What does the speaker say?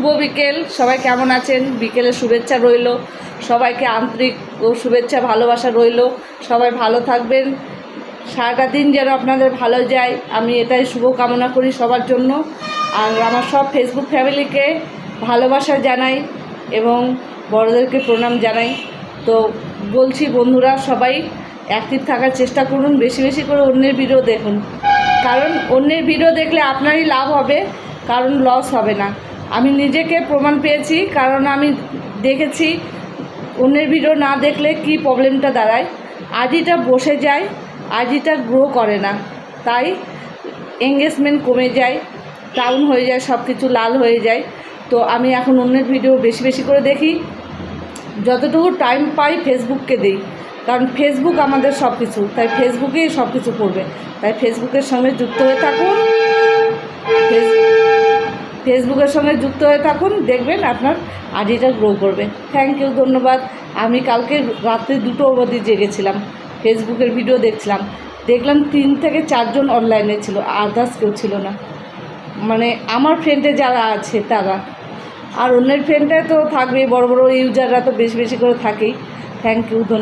শুভ বিকেল। সবাই কেমন আছেন? বিকেলের শুভেচ্ছা রইল, সবাইকে আন্তরিক ও শুভেচ্ছা ভালোবাসা রইল। সবাই ভালো থাকবেন, সারাটা দিন যেন আপনাদের ভালো যায়, আমি এটাই শুভ কামনা করি সবার জন্য। আর আমার সব ফেসবুক ফ্যামিলিকে ভালোবাসা জানাই এবং বড়দেরকে প্রণাম জানাই। তো বলছি বন্ধুরা, সবাই অ্যাক্টিভ থাকার চেষ্টা করুন, বেশি বেশি করে অন্যের ভিডিও দেখুন, কারণ অন্যের ভিডিও দেখলে আপনারই লাভ হবে, কারণ লস হবে না। আমি নিজেকে প্রমাণ পেয়েছি, কারণ আমি দেখেছি অন্যের ভিডিও না দেখলে কি প্রবলেমটা দাঁড়ায়। আইডিটা বসে যায়, আইডিটা গ্রো করে না, তাই এঙ্গেজমেন্ট কমে যায়, ডাউন হয়ে যায়, সব কিছু লাল হয়ে যায়। তো আমি এখন অন্যের ভিডিও বেশি বেশি করে দেখি, যতটুকু টাইম পাই ফেসবুককে দিই, কারণ ফেসবুক আমাদের সব কিছু, তাই ফেসবুকেই সব কিছু করবে। তাই ফেসবুকের সঙ্গে যুক্ত হয়ে থাকুন, ফেসবুকের সঙ্গে যুক্ত হয়ে থাকুন, দেখবেন আপনার আইডিটা গ্রো করবে। থ্যাংক ইউ, ধন্যবাদ। আমি কালকে রাত্রে 2টো অবধি জেগেছিলাম, ফেসবুকের ভিডিও দেখছিলাম, দেখলাম 3 থেকে 4 জন অনলাইনে ছিল, আদার্স কেউ ছিল না। মানে আমার ফ্রেন্ডে যারা আছে তারা, আর অন্যের ফ্রেন্ডে তো থাকবেই, বড় বড় ইউজাররা তো বেশি বেশি করে থাকেই। থ্যাংক ইউ, ধন্যবাদ।